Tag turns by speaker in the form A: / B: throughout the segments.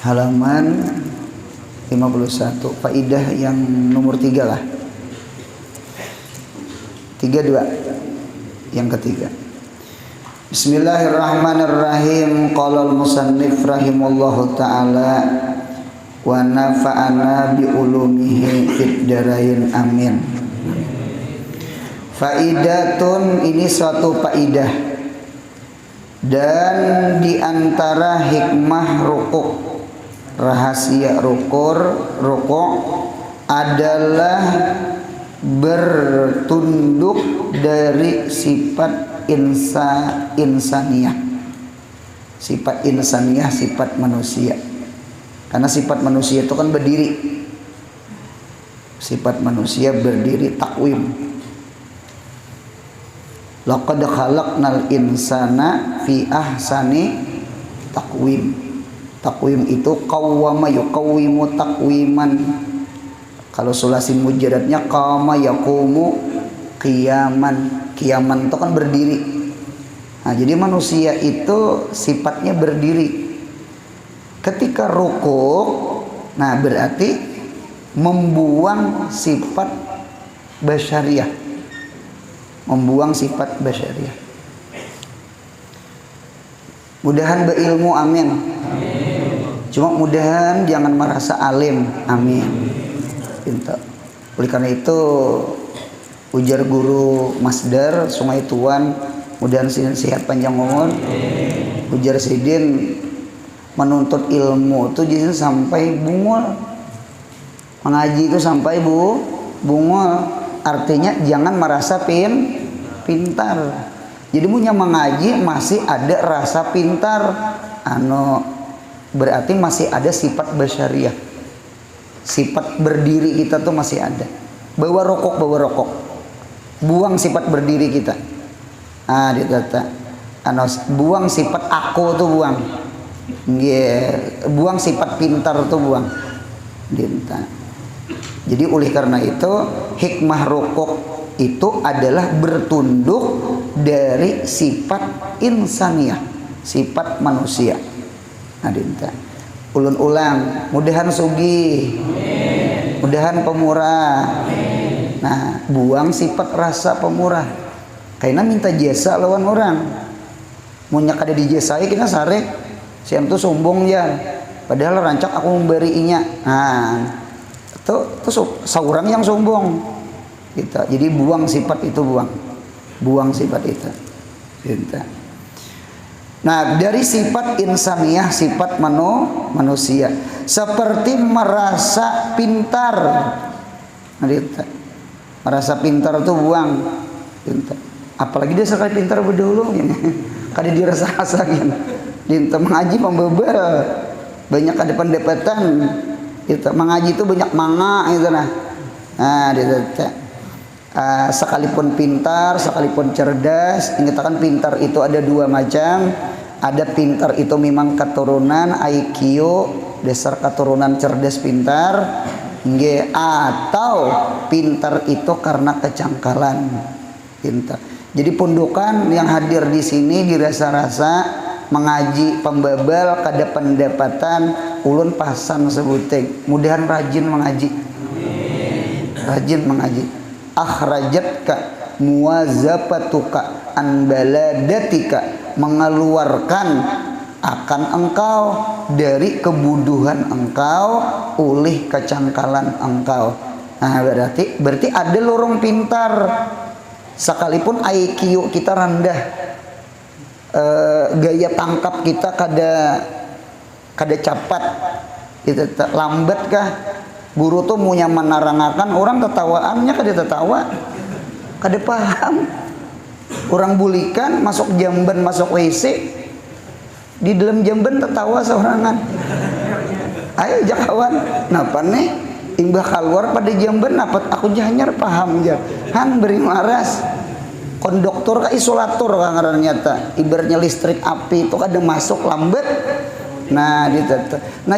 A: halaman 51, faidah yang nomor 3 lah. 32 yang ketiga. Bismillahirrahmanirrahim. Qala al-musannif rahimallahu taala wa nafa'ana bi ulumihi fid darain amin. Faidatun, ini suatu faidah, dan diantara hikmah rukuk, rahasia rukuk adalah bertunduk dari sifat insaniyah. Sifat insaniyah, sifat manusia. Karena sifat manusia itu kan berdiri. Sifat manusia berdiri, takwim. Laqad khalaqnal insana fi ahsani takwim. Takwim itu qawwama yuqawwimu takwiman. Kalau sulasi mujarradnya qama yaqumu qiyaman. Qiyaman itu kan berdiri. Nah, jadi manusia itu sifatnya berdiri. Ketika rukuk, nah berarti membuang sifat basyariah. Membuang sifat basyariah. Mudahan berilmu, amin. Cuma mudahan jangan merasa alim, amin. Pintar. Oleh karena itu ujar guru Masdar Sungai Tuan, mudahan sehat panjang umur. Ujar Sidin, menuntut ilmu itu jadi sampai bungul. Mengaji itu sampai bungul. Artinya jangan merasa pintar. Jadi punya mengaji masih ada rasa pintar, berarti masih ada sifat basyariah. Sifat berdiri kita tuh masih ada. Bawa rokok. Buang sifat berdiri kita. Ditata. Buang sifat aku tuh buang. Buang sifat pintar tuh buang. Dinta. Jadi oleh karena itu hikmah rukuk itu adalah bertunduk dari sifat insaniyah, sifat manusia. Dinta. Ulun ulang, mudahan sugih, mudahan pemurah. Nah, buang sifat rasa pemurah. Karena minta jasa lawan orang. Munya kada dijasai kita sarek, siam tuh sombong ya. Padahal rancak aku memberinya. Itu seorang yang sombong. Kita. Jadi buang sifat itu, buang sifat itu. Kita. Nah, dari sifat insaniyah, sifat manusia, seperti merasa pintar. Kita. Merasa pintar itu buang. Kita. Apalagi dia sekali pintar berdulu gini. Kada dirasa-rasa gini. Kita mengaji pembebel. Banyak ada pendapatan. Kita mengaji itu banyak manga gitu nah. Sekalipun pintar, sekalipun cerdas, dikatakan pintar itu ada dua macam. Ada pintar itu memang keturunan IQ, dasar keturunan cerdas pintar, atau pintar itu karena kecangkalan. Pintar. Jadi pundukan yang hadir di sini dirasa-rasa mengaji pembabal kada pendapatan, ulun pasan sebuting mudahan rajin mengaji. Rajin mengaji. Akhrajatka muwazapatuka an baladatika, mengeluarkan akan engkau dari kebuduhan engkau oleh kecangkalan engkau. Nah, berarti ada lorong pintar. Sekalipun IQ kita rendah, gaya tangkap kita kada cepat, itu lambat kah? Guru tuh punya menerangakan orang tertawaannya kada tertawa, kada paham. Orang bulikan masuk jamban, masuk WC, di dalam jamban tertawa seorangan. Ayo jakawan, napa nih? Imbah keluar pada jamban, napa aku jahanyar paham jar. Han beri maras. Konduktor ka isolator ka ngaran nyata. Ibaratnya listrik api itu kada masuk lambat. Nah,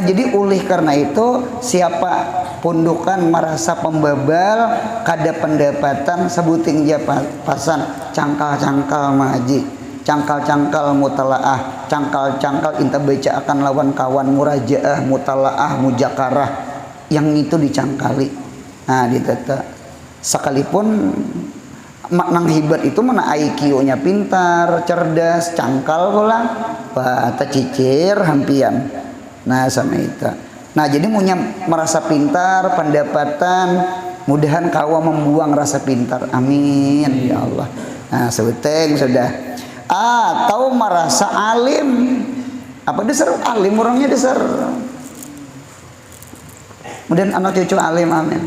A: jadi oleh karena itu siapa pundukan merasa pembabal kada pendapatan sebuting pasan cangkal-cangkal maji. cangkal-cangkal mutalaah, cangkal-cangkal inta baca akan lawan kawan, murajaah, mutalaah, mujakarah, yang itu dicangkali. Nah ditata sekalipun makna hibat itu mana IQ-nya pintar, cerdas, cangkal pula bata cicir hampian. Nah sama itu. Nah jadi punya merasa pintar, pendapatan, mudahan kawa membuang rasa pintar, amin ya Allah. Nah sebeteng sudah. Atau merasa alim, apa dasar alim orangnya dasar. Kemudian anak cucu alim, amin.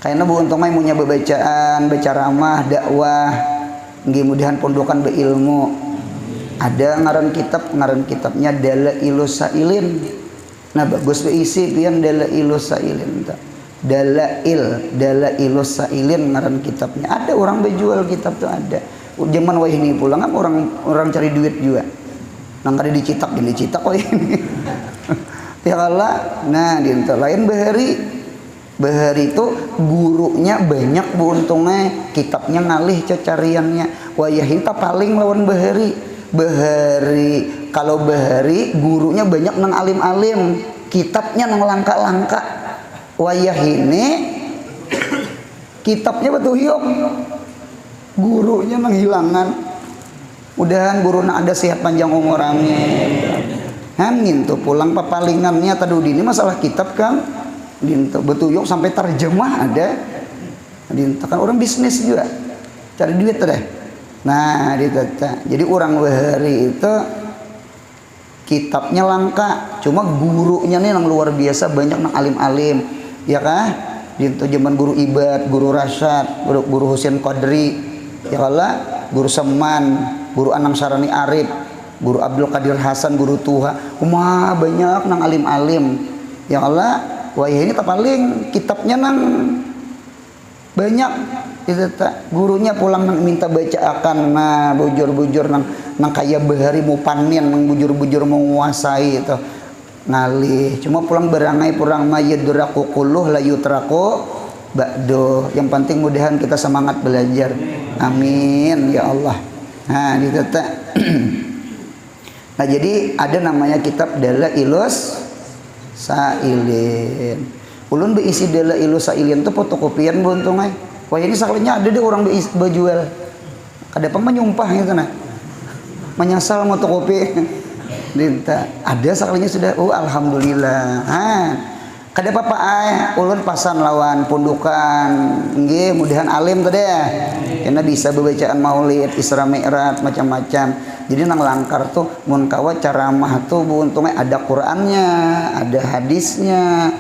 A: Kayaknya bu untung mah punya bacaan, baca ramah, dakwah, nggih mudahan pondokan beilmu. Ada ngaran kitabnya Dalailus Sailin. Nah bagus beisi pian Dalailus Sailin. Dalailus Sailin ngaran kitabnya. Ada orang bejual kitab tuh ada. Zaman wah ini pulang kan orang cari duit juga. Nang kada dicetak oh ini. Ya Allah. Nah di lain Bahari itu gurunya banyak bu untungnya, kitabnya ngalih cariannya. Wayahita paling lawan Bahari. Kalau Bahari gurunya banyak nang alim-alim, kitabnya nang langka-langka. Wayah ini kitabnya betul hiop, gurunya menghilangan. Mudahan guru nak ada sehat panjang umurnya. Angin tuh pulang papalingannya tadi ini masalah kitab kan, betul hiop sampai terjemah ada. Kan orang bisnis juga cari duit deh. Nah ditata. Jadi orang Bahari itu kitabnya langka, cuma gurunya nih yang luar biasa banyak nang alim-alim. Ya kah? Di zaman guru Ibad, guru Rasyad, guru Husain Qadri, ya Allah, guru Seman, guru Anam Sarani Arif, guru Abdul Qadir Hasan, guru Tuha, banyak nang alim-alim. Ya Allah, wah ini paling kitabnya nang banyak. Itu gurunya pulang nang minta baca akan, nah bujur-bujur nang kaya Bahari mau panen, nang bujur-bujur mau menguasai itu. Ngalih cuma pulang berangai purang mayyaduraku kulluh la yutraku ba'do. Yang penting mudahan kita semangat belajar, amin ya Allah. Nah ditata. Nah jadi ada namanya kitab Dalailus Sailin. Ulun beisi Dalailus Sailin tuh fotokopian buntung ay. Wah ini saklinya ada deh orang bejual. Kada apa nyumpah gitu nah. Menyasal fotokopi. Dinta ada sakalinya sudah alhamdulillah. Kada apa-apa ulun pasan lawan pundukan nggih mudahan alim tadi ya. Karena bisa bacaan Maulid, Isra Mi'raj macam-macam. Jadi nang langkar tuh mun kawa caramah tuh untungnya ada Qur'annya, ada hadisnya.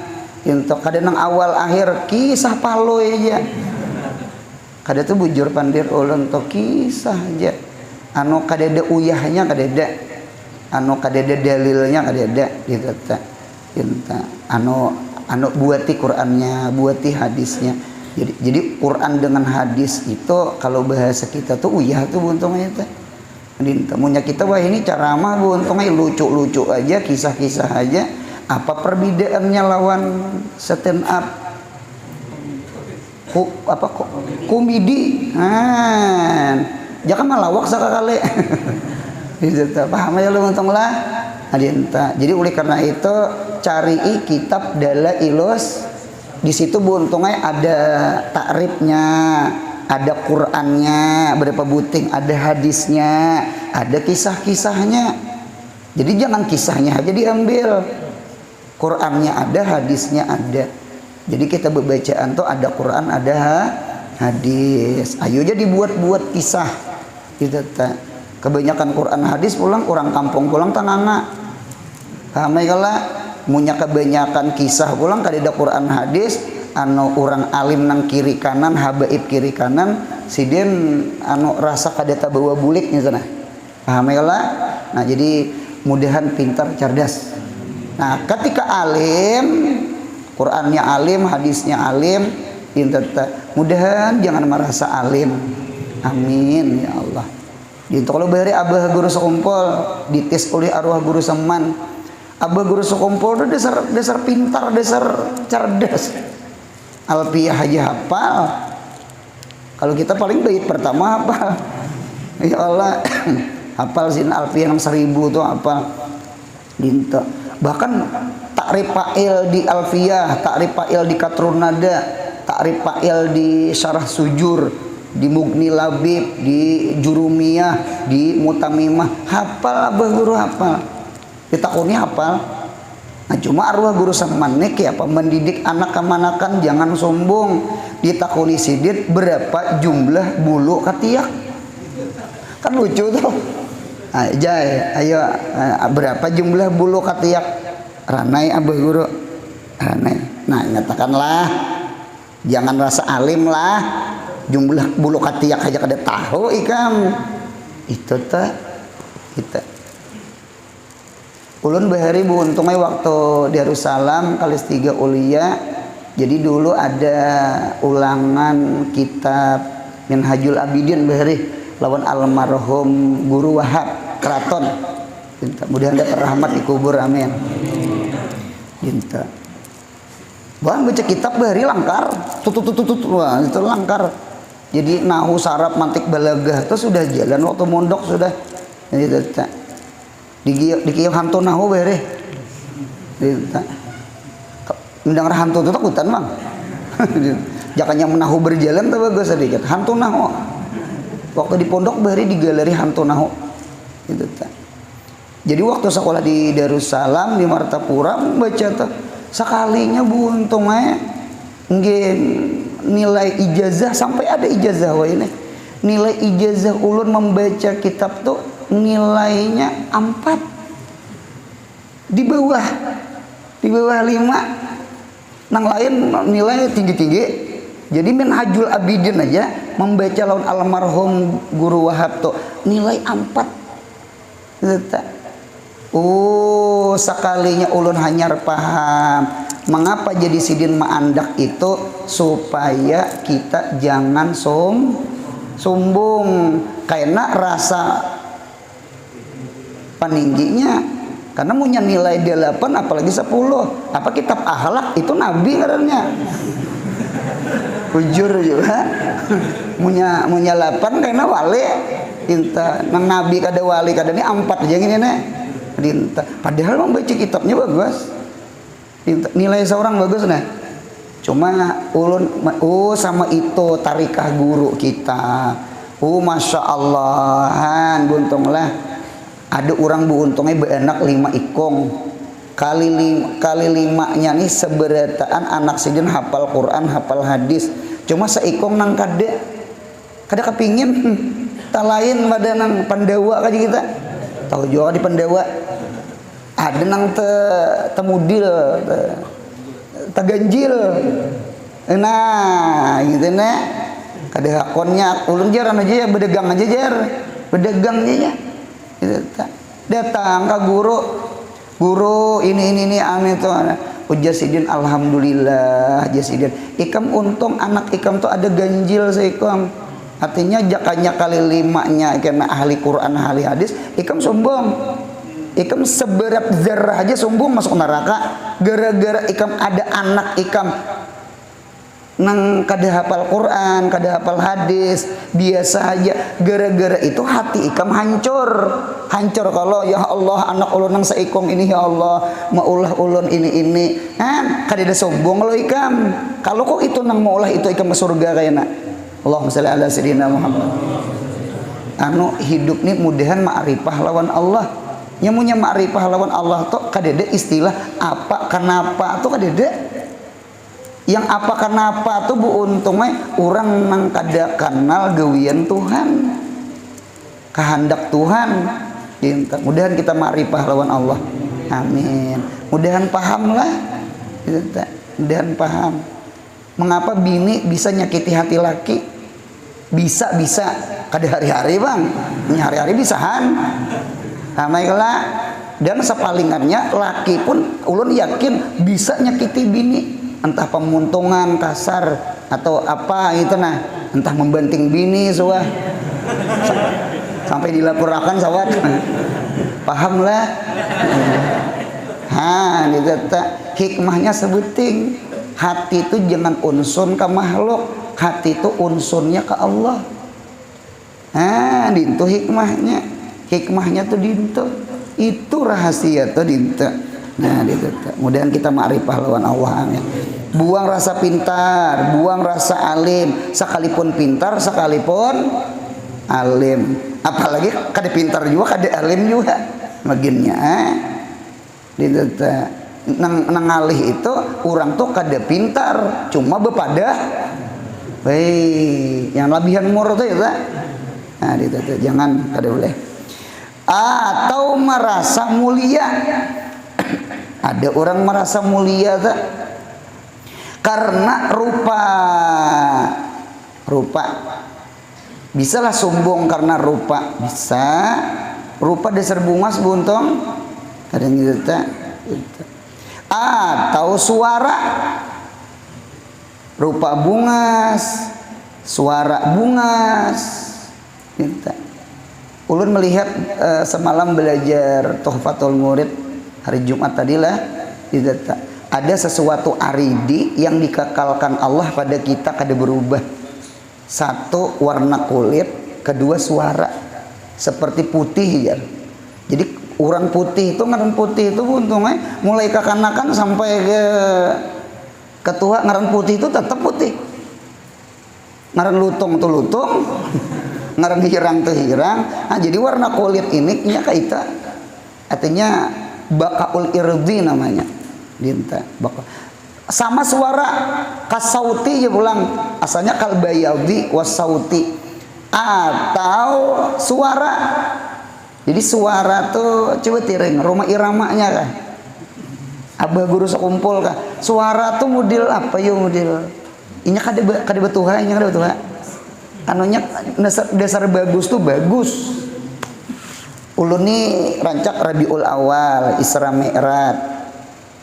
A: Untuk kada nang awal akhir kisah paloy aja. Kada tuh bujur pandir ulun tuh kisah aja. Anu kada ada uyahnya kada ada. Anu kadeda dalilnya kadeda gitu ta. Anu buati Qur'annya, buati hadisnya. Jadi Qur'an dengan hadis itu kalau bahasa kita tuh uyah tuh untungnya itu. Dintemunya kita wah ini caramah untungnya lucu-lucu aja, kisah-kisah aja. Apa perbedaannya lawan stand up? Komedi. Jangan malawak sakakale. Paham ya lu untung lah adinta. Jadi oleh karena itu cari kitab Dalailus. Di situ buntungnya ada takribnya, ada Qur'annya berapa buting, ada hadisnya, ada kisah-kisahnya. Jadi jangan kisahnya aja diambil, Qur'annya ada, hadisnya ada. Jadi kita berbacaan tuh ada Qur'an, ada hadis. Ayo aja dibuat-buat kisah gitu ta. Kebanyakan Quran hadis pulang orang kampung pulang tanana. Kamai kala munya kebanyakan kisah pulang kadeda Quran hadis anu orang alim nang kiri kanan, habaib kiri kanan, sidin anu rasa kadeta bawa bulik nya. Kamai kala. Nah jadi mudahan pintar cerdas. Nah ketika alim, Qurannya alim, hadisnya alim, pintar. Mudahan jangan merasa alim. Amin ya Allah. Itu kalau bari abah guru sekumpul ditis oleh arwah guru Seman. Abah guru sekumpul itu dasar pintar, dasar cerdas. Alfiah aja hafal. Kalau kita paling bait pertama hafal. Ya Allah, hafal sin alfiah 1000 tuh hafal. Dinta. Bahkan takrif fa'il di alfiyah, takrif fa'il di katrun nada, takrif fa'il di syarah sujur, di Mughni Labib, di Jurumiyah, di Mutamimah, hafal abah guru hafal. Ditakuni hafal. Nah cuma arwah guru sang manik ya apa mendidik anak kemanakan jangan sombong. Ditakuni sidit berapa jumlah bulu katiak. Kan lucu tuh. Ayo berapa jumlah bulu katiak? Ranai abah guru. Ranai. Nah nyatakanlah, jangan rasa alim lah. Jumlah bulu katiak aja kada tahu ikam. Itu teh kita. Ulun bahari buuntungnya waktu Darussalam Kalis 3 Ulia. Jadi dulu ada ulangan kitab Minhajul Abidin bahari lawan almarhum Guru Wahab Keraton. Mudah-mudahan dapat rahmat dikubur, amin. Jinta. Bahan baca kitab bahari langkar, wah itu langkar. Jadi nahu sarap mantik balagah itu sudah jalan waktu mondok sudah. Jadi dikiyok hantu nahu bahari. Mendang hantu itu takutan bang. Jakanya menahu berjalan tuh bagus sedikit. Hantu nahu. Waktu di pondok bahari di galeri hantu nahu. Gitu, jadi waktu sekolah di Darussalam di Martapura baca tuh sekalinya buuntungnya nilai ijazah sampai ada ijazah wah ini. Nilai ijazah ulun membaca kitab tuh nilainya 4 di bawah 5. Nang lain nilai tinggi-tinggi. Jadi Minhajul Abidin aja membaca lawan almarhum Guru Wahab tuh nilai 4. Oh, sekalinya ulun hanyar paham mengapa jadi sidin ma'andak itu supaya kita jangan sombong karena rasa peningginya. Karena punya nilai 8 apalagi 10. Apa kitab akhlak itu nabi katanya. Ujur juga. Munya 8 karena wali. Inta nang nabi kada wali kada ini 4 aja gini nih. Dinta. Padahal membaca kitabnya bagus. Dinta. Nilai seorang bagus nah. Cuma ulun sama itu tarikah guru kita. Masya Allah, buntunglah. Ada orang buuntungnya berenak 5 ikong. Kali 5-nya nih seberataan anak sidin hafal Quran, hafal hadis. Cuma seikong nang kada kepingin. Tak lain pada nang Pandawa kaji kita. Tahu juga di Pandawa. Ada nang temudil, ganjil. Nah, gitu nah. Kada hakonnya ulun jaran aja ya bedagang aja jar. Bedagang aja. Gitu. Datang ke guru ini aneh tuh. Jasidin alhamdulillah jasidin. Ikam untung anak ikam tuh ada ganjil seikam. Artinya jakanya kali 5-nya karena ahli Quran, ahli hadis, ikam sombong. Ikam seberap zarah aja sombong masuk neraka gara-gara ikam ada anak ikam nang kada hafal Quran, kada hafal hadis, biasa aja. Gara-gara itu hati ikam hancur. Hancur kalau ya Allah anak ulun nang seikong ini ya Allah, maulah ulun ini. Kada ada sombong lo ikam. Kalau kok itu nang maulah itu ikam ke surga kayaknya. Allahumma shalli ala sayyidina Muhammad. Hidup nih mudahan ma'rifah lawan Allah. Yang punya ma'rifah lawan Allah tuh kadede istilah apa kenapa tuh kadede. Yang apa kenapa tuh buuntungnya orang nang kada kenal gawian Tuhan. Kehendak Tuhan. Mudahan kita ma'rifah lawan Allah. Amin. Mudahan paham lah. Mudahan paham. Mengapa bini bisa nyakiti hati laki? Bisa kada hari-hari bang, hari-hari bisahan. Baiklah. Dan sepalingannya laki pun ulun yakin bisa nyakiti bini, entah pemuntungan kasar atau apa gitu nah, entah membanting bini suah sampai dilaporkan sawat. Paham lah. Gitu hikmahnya sebuting. Hati itu jangan unsun ke makhluk, hati itu unsunnya ke Allah. Dintu hikmahnya tuh dintu, itu rahasia tuh dintu. Nah dintu kemudian kita ma'rifah lawan Allah ya. Buang rasa pintar, buang rasa alim, sekalipun pintar sekalipun alim, apalagi kada pintar juga kada alim juga maginnya dintu nang ngalih itu orang tuh kada pintar cuma bepada yang lebihan umur tuh ya. Nah itu jangan kada boleh. Atau merasa mulia. Ada orang merasa mulia tak? Karena rupa bisalah sombong karena rupa, bisa rupa dasar bungas buntung kadang gitu tak. Atau suara, rupa bungas, suara bungas. Ulun melihat semalam belajar Tuhfatul Murid hari Jumat tadilah, ada sesuatu aridi yang dikekalkan Allah pada kita kada berubah. Satu warna kulit, kedua suara seperti putih ya. Jadi orang putih itu ngaran putih itu untungnya mulai kekanakan sampai ke tua ngaran putih itu tetap putih. Ngaran lutung tuh lutung. Ngaran hirang tuh hirang. Nah, jadi warna kulit ini nya kaita artinya bakaul irdi namanya dinta baka. Sama suara kasauti ya pulang asalnya kalbayadi wasauti atau suara. Jadi suara tuh coba tiring rumah iramanya kah abah guru sekumpul kah suara tuh model apa ya model inya kada betuha inya kada betuha anunya dasar bagus tuh bagus. Ulun nih rancak Rabiul Awal Isra Mi'raj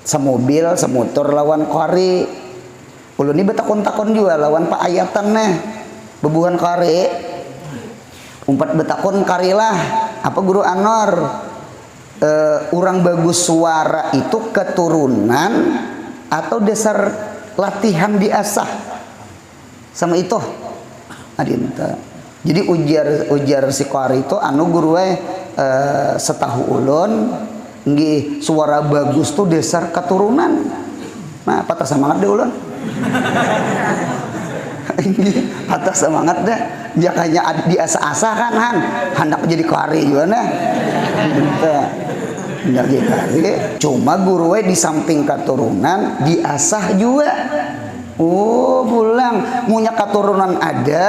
A: semobil semotor lawan kari. Ulun nih betakon-takon juga lawan Pak Ayatan nih bebuhan kari umpat betakon kari lah apa guru Anor orang bagus suara itu keturunan atau dasar latihan diasah sama itu adinta. Jadi ujar si kari itu anu guru setahu ulun nggih suara bagus tuh dasar keturunan. Nah patah semangat deh ulun. Patah semangat deh jakanya diasah-asah kan hendak jadi kari juga nah hendak jadi kari cuma guru di samping keturunan diasah juga. Oh pulang punya keturunan ada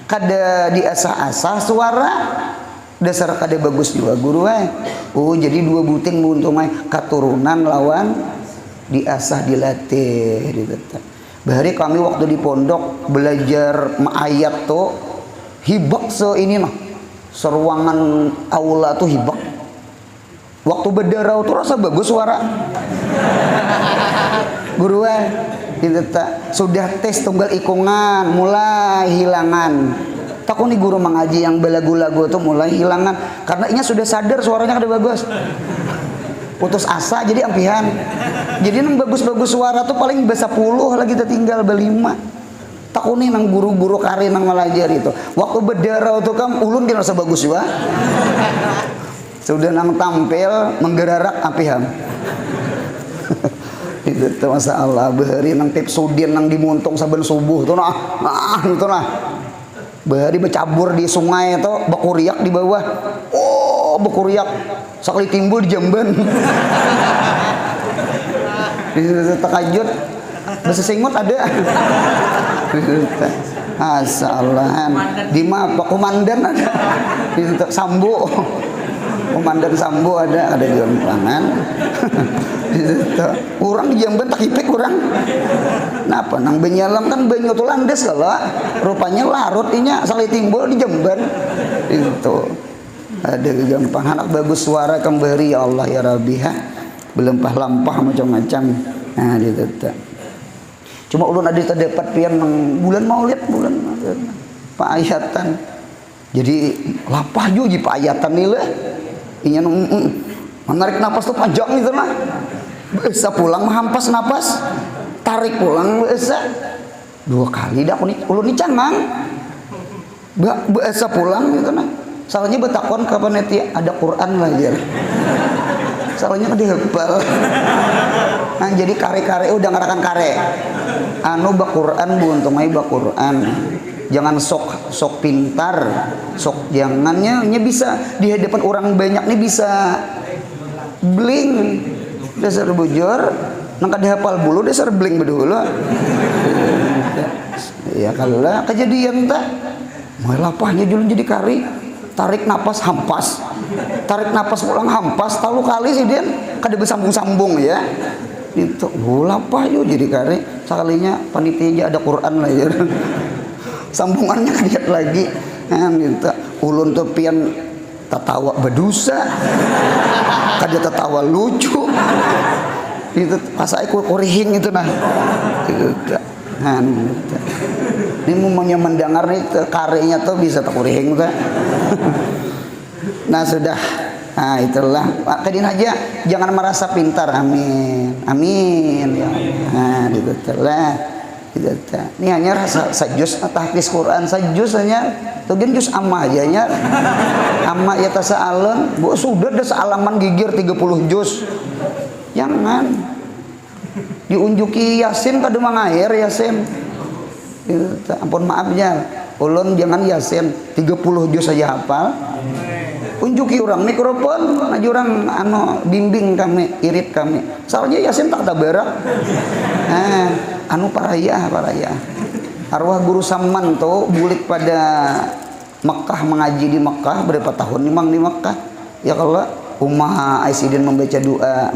A: kada diasah-asah suara dasar kada bagus juga guru oh jadi dua buting buntung keturunan lawan diasah dilatih gitu. Bahari kami waktu di pondok belajar ayat tuh hibak ini mah seruangan aula tuh hibak. Waktu berdarah tuh rasa bagus suara. Guru gitu sudah tes tunggal ikungan mulai hilangan. Takut nih guru mengaji yang belagu-lagu tuh mulai hilangan karena inya sudah sadar suaranya kada bagus. Putus asa jadi ampihan. Jadi nang bagus-bagus suara tuh paling basa 10 lagi tertinggal berlima. Takuni nang guru-guru kari nang ngalajar itu. Waktu berdarah tuh kan ulun dia rasa bagus juga. Sudah nang tampil menggerarak ampihan. Itu tuh masalah bahari nang tip sudin nang dimuntung saben subuh tuh itu nah. Bahari bercabur di sungai itu bakuriak di bawah. Oh, bakuriak sekali timbul di jamban. Takajud bahasa singut ada. Asalahan di mapa komandan ada. Sambo. Komandan Sambo ada di Jambangan. Orang di Jamban tak ipek orang. Napa nang benyalam kan banyu tuh landes kalau rupanya larut inya sekali timbul di Jamban. Itu ada gampang anak bagus suara kembali ya Allah ya Rabbi berlempah-lampah macam-macam. Nah gitu cuma ulun ada terdapat pian bulan Maulid bulan Pak Ayatan jadi lapah juga Pak Ayatan nih lah inya menarik napas tuh panjang gitu mah bisa pulang menghampas napas tarik pulang bisa 2 kali dah ulun nih cangang Biasa pulang gitu nah. Soalnya betakon ke panitia ada Quran lah ya. Soalnya dihafal. Nah jadi kare-kare udah ngarakan kare. Anu bak Quran buntung ai bak Quran. Jangan sok pintar, sok jangannya bisa di hadapan orang banyak nih bisa bling dasar bujur nangka dihafal bulu dasar bling bedulu. Ya kalau lah kejadian tak melapahnya dulu jadi kari tarik napas hampas tarik napas pulang hampas tahu kali sih dia kada bersambung-sambung ya itu lapah yuk jadi kari sekalinya panitia ada Quran lah ya sambungannya lihat lagi kan gitu ulun tuh pian tertawa berdosa kada tertawa lucu itu pas aku kurihing itu nah gitu. Ini mau mendengar nih karyanya tuh bisa tak kurihing tuh. Nah sudah, nah itulah kedin aja jangan merasa pintar, amin, amin ya. Nah gitu lah, gitu. Ini hanya rasa sajus tahfiz Quran sajus hanya, tuh gen jus amma aja nya, amma ya tasa alon, bu sudah ada sealaman gigir 30 jus, jangan. Diunjuki Yasin kada mangair Yasin. Ampun maafnya, ulun jangan Yasin 30 juz saja hafal. Unjuki orang mikrofon, aja orang anu bimbing kami, irit kami. Soalnya Yasin tak tabarak. Anu paraya. Arwah guru Saman tuh bulik pada Mekah mengaji di Mekah berapa tahun memang di Mekah. Ya kalau Umah Aisyidin membaca doa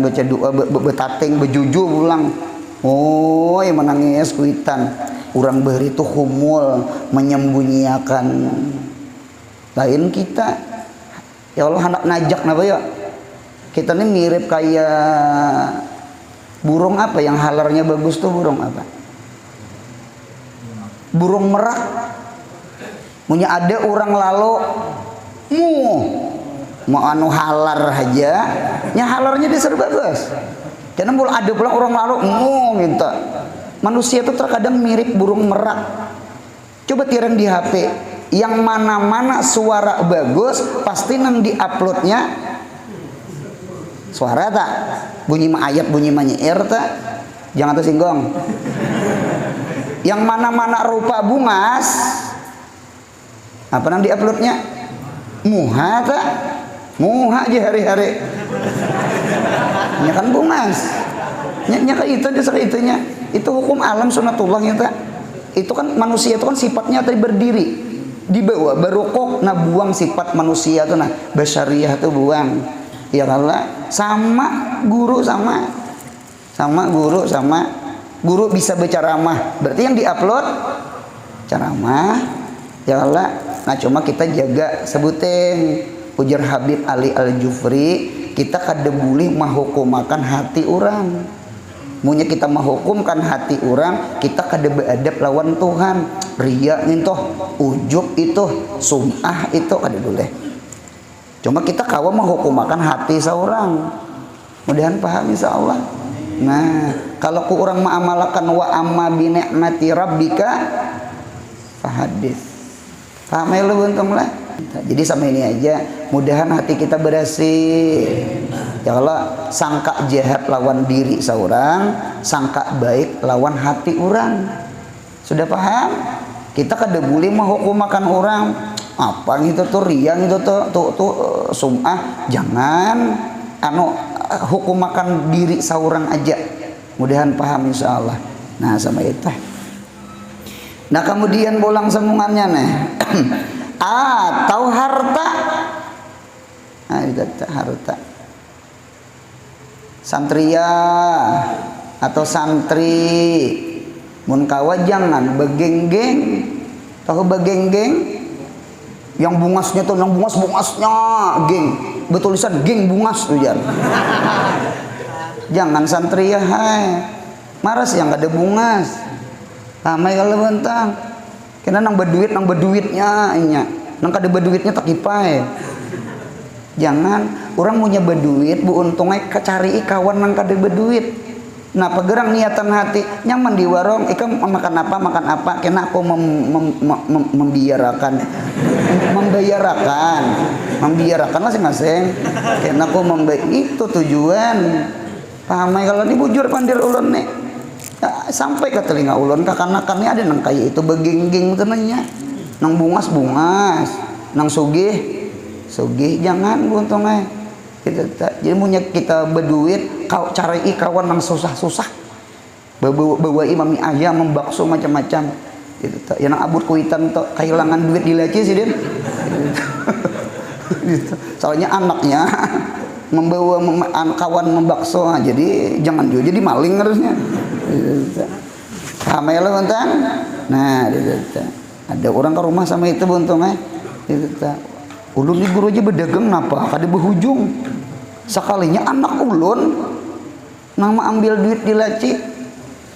A: betating bejuju pulang. Oh, yang menangis kuitan. Orang beri itu humul menyembunyikan. Lain kita. Ya Allah hendak najak napa ya? Kita ini mirip kayak burung apa yang halarnya bagus tuh burung apa? Burung merak. Punya ada orang lalu mau anu halar aja nya halarnya dia serba bagus jangan boleh ada pula orang lalu minta manusia itu terkadang mirip burung merak coba tiran di HP yang mana-mana suara bagus pasti nang di uploadnya suara tak bunyi ayat bunyi nyair tak jangan tersinggung yang mana-mana rupa bungas apa nang di uploadnya muha tak muha aja hari-hari nya kan bungas nya kayak itu dasar itunya itu hukum alam sunatullah tak itu kan manusia itu kan sifatnya tadi berdiri di bawah barokok nah buang sifat manusia tuh nah basyariah tuh buang ya Allah sama guru guru bisa berceramah berarti yang diupload ceramah ya Allah nah cuma kita jaga sebutin ujar Habib Ali Al-Jufri kita kada boleh menghukumkan hati orang munya kita menghukumkan hati orang kita kada beradab lawan Tuhan riya nyentoh ujub itu sum'ah itu kada boleh cuma kita kawa menghukumkan hati seorang mudahan paham insyaallah nah kalau ku orang ma'amalakan wa amma bi ni'mati rabbika fahadits paham ya lu buntung lah. Jadi sama ini aja mudahan hati kita bersih ya Allah sangka jahat lawan diri seorang sangka baik lawan hati orang sudah paham kita kada boleh menghukumkan orang apa gitu tuh riang itu tuh sum'ah jangan hukumakan diri seorang aja mudahan paham insyaallah nah sama itu nah kemudian bolang sambungannya nih atau harta harta santria atau santri mun kawa jangan begenggeng tahu begenggeng yang bungasnya tuh yang bungasnya geng betulisan geng bungas tuh jangan santria hai maras yang ada bungas ramai kalau bentang kena nang berduitnya nya nang kada berduitnya tak kipai jangan orang punya berduit bu untungnya cari kawan nang kada berduit Nah pegerang niatan hati nyaman di warung ikan makan apa kena aku membiarakan masing-masing kena aku itu tujuan paham kalau dibujur pandir ulun nih ya, sampai ke telinga ulun kakanakannya ada nang kayak itu begingging tenanya nang bungas nang sugih jangan buntungnya jadi punya kita berduit kau cari kawan yang susah bawa imami ayam membakso macam-macam gitu yang abut kuitan tuh kehilangan duit di leci sih din gitu. Soalnya anaknya membawa kawan membakso jadi jangan juga jadi maling harusnya gitu. Hamil buntan nah gitu. Ada orang ke rumah sama itu buntungnya gitu. Ulun di guru aja berdagang napa kada berhujung sekalinya anak ulun nama ambil duit di laci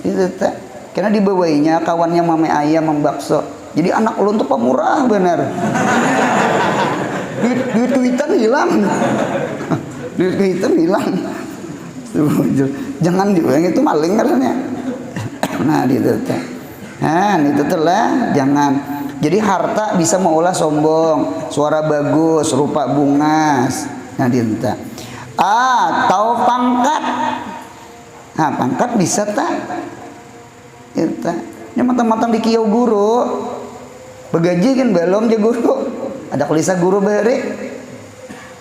A: itu teh karena dibawainya kawannya mame ayam membakso jadi anak ulun tuh pemurah bener duit duitan hilang jangan juga itu maling katanya nah gitu teh nah itu telah jangan. Jadi harta bisa mengolah sombong, suara bagus, rupa bungas. Nah dinta. Atau pangkat. Nah, pangkat bisa tak? Dinta. Ini matang-matang di kiau guru. Begaji kan belum je guru. Ada kulisa guru beri.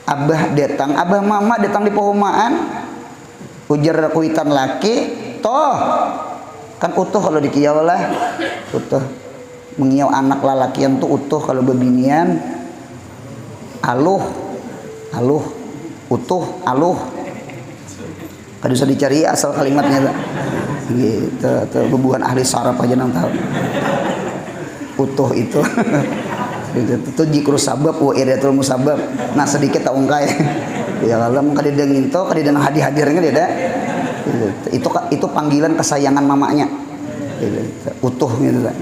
A: Abah datang, abah mama datang di perumahan. Ujar kuitan laki, toh kan utuh kalau di kiau lah. Utuh. Mengiau anak lalakian tuh utuh kalau bebinian aluh utuh aluh kada usah dicari asal kalimatnya gitu tuh bebuhan ahli saraf aja nang tahu utuh itu itu jikrus sabab wa iratul musabab nah sedikit tak ungkai ya kalau kada dengin to kada deng hadir-hadirnya dia itu panggilan kesayangan mamanya utuh gitu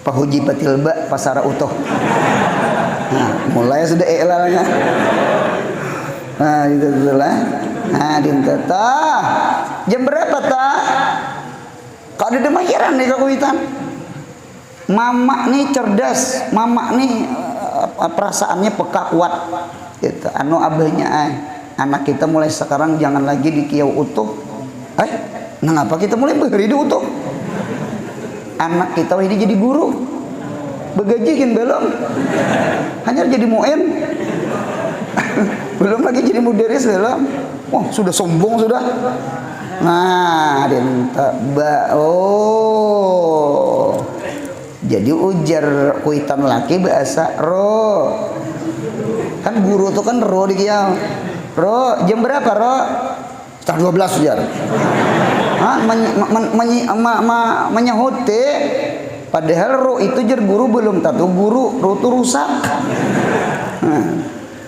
A: Pak Huji Patilba pasara utuh. Nah, mulai sudah elalnya. Nah, itu itulah. Nah, dinta jam berapa tah? Kau ada demakiran nih kakuitan. Mama nih cerdas, mama nih perasaannya peka kuat. Gitu. Anu abahnya anak kita mulai sekarang jangan lagi di kiau utuh. Ngapa kita mulai beri di utuh? Anak kita ini jadi guru begaji kan belum hanya jadi mu'in belum lagi jadi mudaris belum sudah sombong sudah nah dinta jadi ujar kuitan laki bahasa ro kan guru tuh kan ro di kiau ro jam berapa ro setengah 12 ujar menyahuti padahal roh itu jer guru belum tahu guru roh itu rusak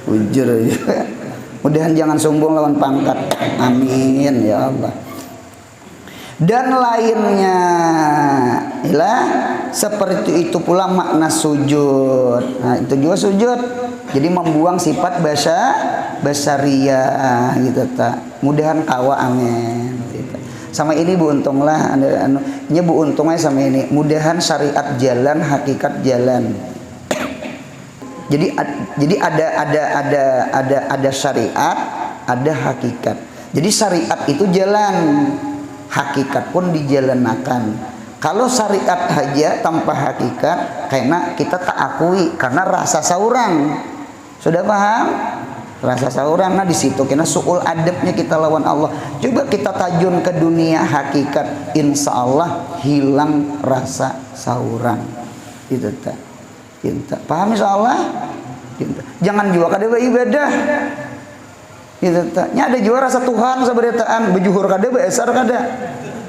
A: ujar aja mudahan jangan sombong lawan pangkat amin ya Allah dan lainnya ilah seperti itu pula makna sujud nah itu juga sujud jadi membuang sifat basariyah gitu tak mudahan kawa amin gitu. Sama ini Bu untunglah nya Bu untungnya sama ini mudahan syariat jalan hakikat jalan jadi ada syariat ada hakikat jadi syariat itu jalan hakikat pun dijalankan kalau syariat aja tanpa hakikat karena kita tak akui karena rasa saurang sudah paham rasa saurang nah di situ kena suul adabnya kita lawan Allah coba kita tajun ke dunia hakikat insya Allah hilang rasa saurang itu tak paham insya Allah jangan juga kada ibadah itu tak nya ada juga rasa Tuhan sabarataan bejuhur kada besar kada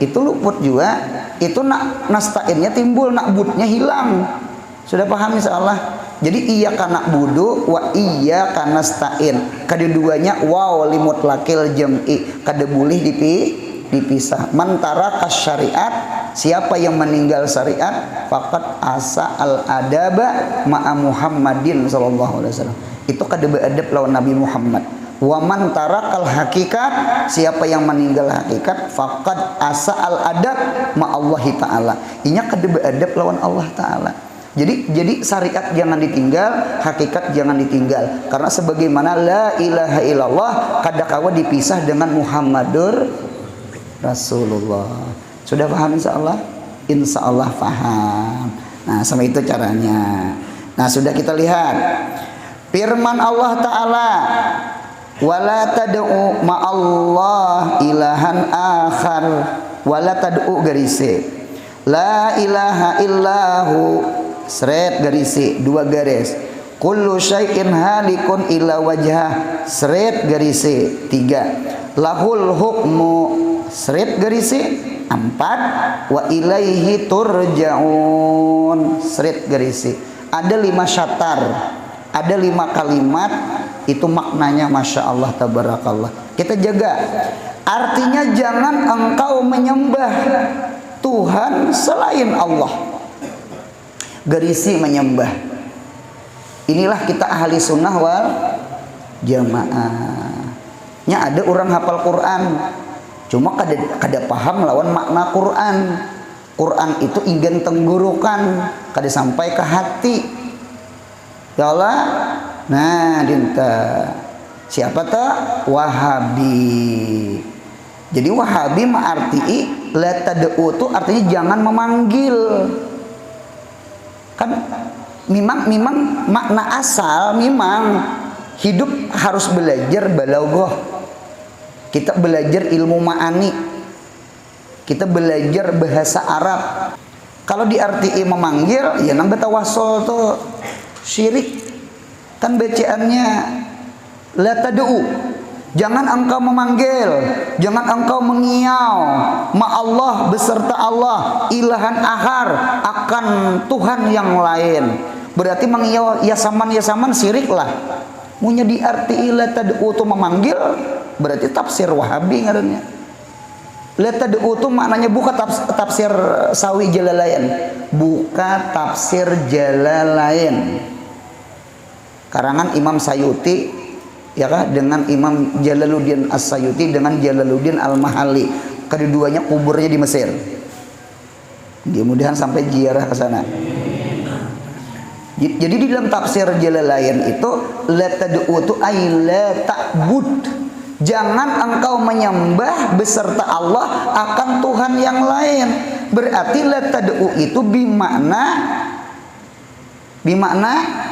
A: itu luput juga itu nak nastainnya timbul nak budnya hilang sudah paham insya Allah jadi iya kana budu wa iya kana stain kedua-duanya waw limut lakil jam'i kada boleh dipisah mantara kas syariat siapa yang meninggal syariat faqad asa al adaba ma'a Muhammadin sallallahu alaihi wasallam itu kada beadab lawan Nabi Muhammad Waman tarakal hakikat, siapa yang meninggal hakikat faqad asa'al adab ma'allahi ta'ala. Inya kada beadab lawan Allah Ta'ala. Jadi syariat jangan ditinggal, hakikat jangan ditinggal. Karena sebagaimana la ilaha illallah kada kawa dipisah dengan Muhammadur Rasulullah. Sudah paham insyaallah? Insyaallah paham. Nah, sama itu caranya. Nah, sudah kita lihat firman Allah Ta'ala, wala tad'u ma'allah ilahan akhar, wala tad'u garise la ilaha illahu seret garise 2 garis, kullu syai'in halikun illa wajhah seret garise 3, lahul hukmu seret garise 4, wa ilaihi turja'un seret garise. Ada 5 syatar, ada 5 kalimat, itu maknanya Masya Allah tabarakallah. Kita jaga. Artinya jangan engkau menyembah Tuhan selain Allah. Garisi menyembah. Inilah kita ahli sunnah wal jamaah. Nya ada orang hafal Quran, cuma kada paham lawan makna Quran. Quran itu ingin tenggorokan, kada sampai ke hati. Ya Allah. Nah, dinta siapa tuh? Wahabi. Jadi Wahabi arti la tad'u itu artinya jangan memanggil. Kan memang makna asal memang hidup harus belajar balaghah. Kita belajar ilmu ma'ani. Kita belajar bahasa Arab. Kalau diartikan memanggil, ya nambah tawassul tuh syirik. Kan bacaannya la tad'u, jangan engkau memanggil, jangan engkau mengiau ma'allah beserta Allah ilahan akhar akan Tuhan yang lain. Berarti mengiau ya saman syirik lah. Munya diarti la tad'u itu memanggil, berarti tafsir Wahabi ngarannya. La tad'u itu maknanya bukan tafsir Sawi Jalalain, bukan tafsir Jalalain. Karangan Imam Sayuti ya kan, dengan Imam Jalaluddin As-Sayuti dengan Jalaluddin Al-Mahalli. Keduanya kuburnya di Mesir. Mudah-mudahan sampai ziarah ke sana. Jadi di dalam tafsir Jalalain itu la tad'u itu ay la ta'bud. Jangan engkau menyembah beserta Allah akan Tuhan yang lain. Berarti la tad'u itu bimakna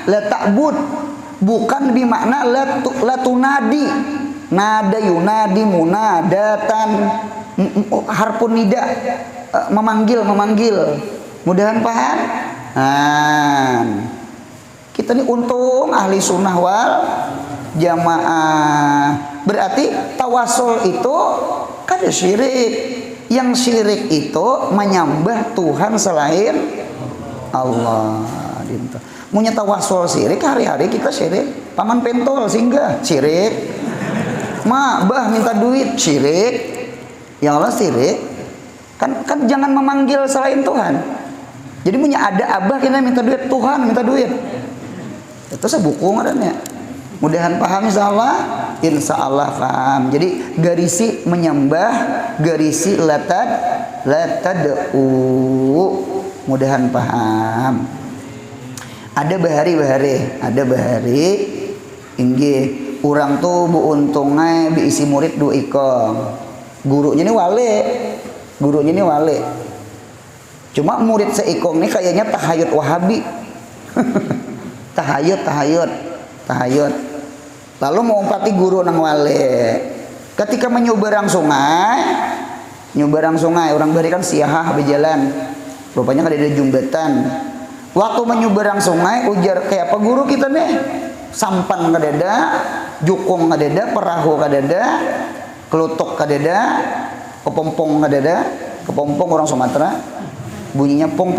A: la ta'bud, bukan bimakna la tunadi. Nada yunadi munadatan, harfun nida, memanggil. Mudahan paham. Nah, kita ini untung ahli sunnah wal jamaah. Berarti tawasul itu kan syirik. Yang syirik itu menyembah Tuhan selain Allah. Munya tawasul syirik, hari-hari kita syirik. Paman pentol singgah syirik. Bah minta duit syirik. Ya Allah syirik. Kan jangan memanggil selain Tuhan. Jadi punya ada abah kita minta duit, Tuhan minta duit. Itu sebuku ngarannya. Mudahan paham insyaallah. Insyaallah paham. Jadi garisi menyembah, garisi latad'u. Mudahan paham. Ada bahari inggih urang tuh bu untungnya diisi murid 2 ikong. Gurunya ini wale. Cuma murid seikong ini kayaknya tahayut Wahabi. tahayut. Lalu mau umpati guru nang wale. Ketika menyeberang sungai, orang barikan siahah berjalan. Rupanya kan ada jembatan. Waktu menyeberang sungai, ujar kayak apa guru kita nih? Sampan kadeda, jukung kadeda, perahu kadeda, kelutuk kadeda, kepompong kadeda. Kepompong orang Sumatera bunyinya pong.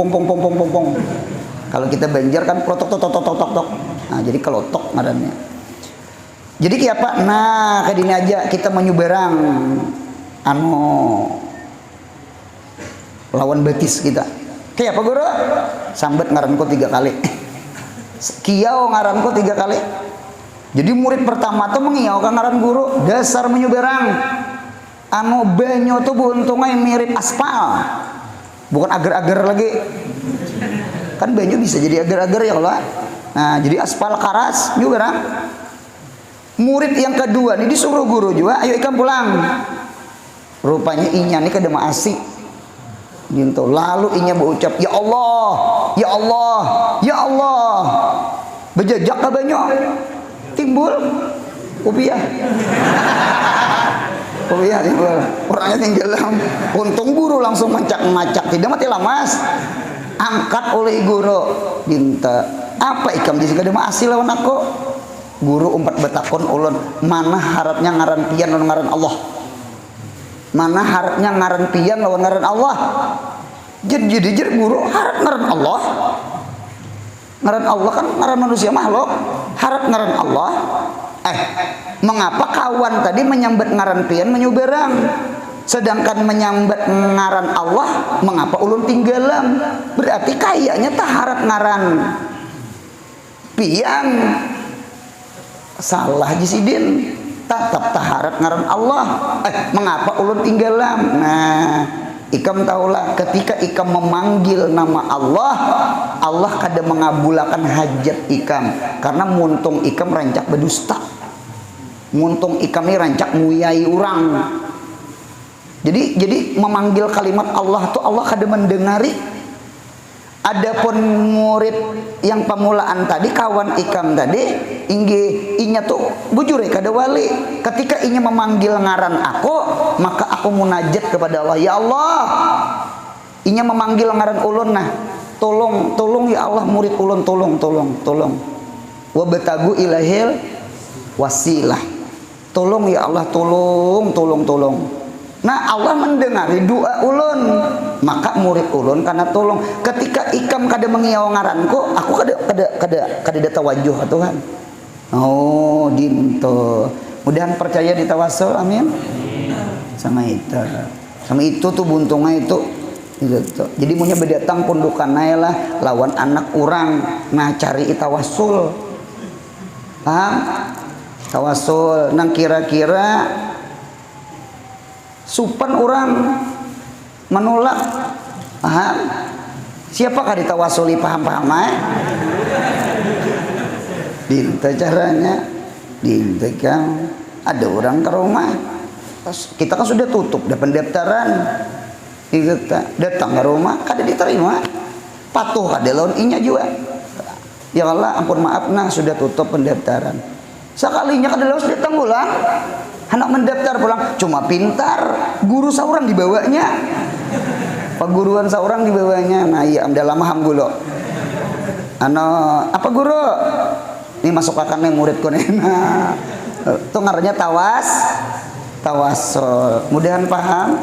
A: Kalau kita Banjar kan protok tok. Nah, jadi kelotok ngarannya. Jadi kayak apa? Nah, kayak gini aja kita menyeberang lawan betis kita. Kayak apa guru? Sambat ngaranku 3 kali. Kiau ngaranku 3 kali. Jadi murid pertama tuh mengiau ka ngaran guru, dasar menyuberang. Anu banyo tuh buntungai mirip aspal. Bukan agar-agar lagi. Kan banyo bisa jadi agar-agar ya Allah. Nah, jadi aspal karas nyuberang. Murid yang kedua ini disuruh guru juga, ayo ikan pulang. Rupanya inya nih kada asik. Gitu. Lalu inya berucap, ya Allah, ya Allah, ya Allah. Bejajak ka banyo. Timbul upiah. Upiah timbul. Orangnya tenggelam. Untung guru langsung macak-macak, tidak mati lamas. Angkat oleh guru. Dinta, apa ikam di sini kada asil lawan aku? Guru umpat betakon ulun, mana harapnya ngaran pian lawan ngaran Allah? Mana harapnya ngaran pian lawan ngaran Allah? Jadi guru harap ngaran Allah. Ngaran Allah kan ngaran manusia makhluk. Harap ngaran Allah. Mengapa kawan tadi menyambat ngaran pian menyuberang? Sedangkan menyambat ngaran Allah, mengapa ulun tinggalan? Berarti kayaknya tak harap ngaran pian. Salah jisidin, tetap taharat ngaran Allah. Mengapa ulun tinggalan? Nah, ikam tahulah ketika ikam memanggil nama Allah, Allah kada mengabulkan hajat ikam karena muntung ikam rancak berdusta. Muntung ikam ini rancak nguyai orang. Jadi memanggil kalimat Allah tuh Allah kada mendengari. Adapun murid yang pemulaan tadi, kawan ikam tadi, inya tuh bujur kada wali. Ketika inya memanggil ngaran aku, maka aku munajat kepada Allah, ya Allah. Inya memanggil ngaran ulun, nah, tolong ya Allah murid ulun, tolong. Wa batagu ilahil wasilah. Tolong ya Allah, tolong. Nah, Allah mendengari doa ulun, maka murid ulun karena tolong. Ketika ikam kada mengiau ngaranku, aku kada tawajuh Tuhan. Oh, dinto. Mudahan percaya di tawasul, amin. Sama itu tuh buntungnya itu. Gitu. Jadi punya berdatang pundukannya lah lawan anak orang. Nah, cari tawasul. Paham? Tawasul. Nang kira-kira supan orang menolak, paham? Siapakah ditawasuli paham-paham? Dinta caranya, dinta kan ada orang ke rumah, kita kan sudah tutup, udah pendaftaran, kita datang ke rumah, kada diterima, patuh kada lawan inya juga. Ya Allah, ampun maaf nah sudah tutup pendaftaran. Sekalinya kada lawan datang ulang. Anak mendaftar pulang, cuma pintar, guru seorang dibawanya, perguruan seorang dibawanya. Nah iya, udah lama hamgulo. Apa guru? Ini masuk akannya muridku nih. Nah, itu ngarannya tawasul. Mudahan paham.